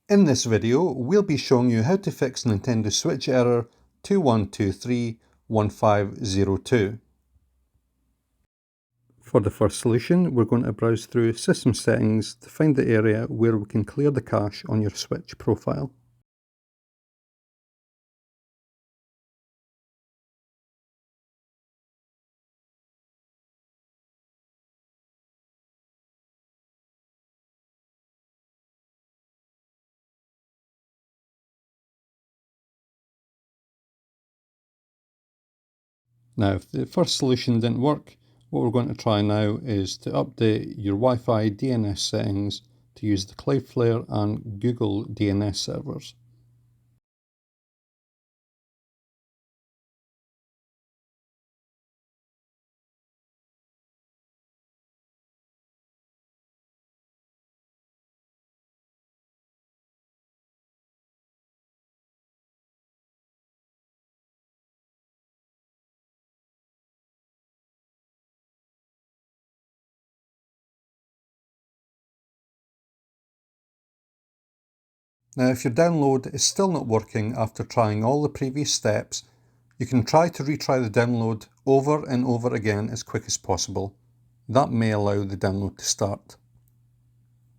In this video, we'll be showing you how to fix Nintendo Switch error 21231502. For the first solution, we're going to browse through System Settings to find the area where we can clear the cache on your Switch profile. Now, if the first solution didn't work, what we're going to try now is to update your Wi-Fi DNS settings to use the Cloudflare and Google DNS servers. Now, if your download is still not working after trying all the previous steps, you can try to retry the download over and over again as quick as possible. That may allow the download to start.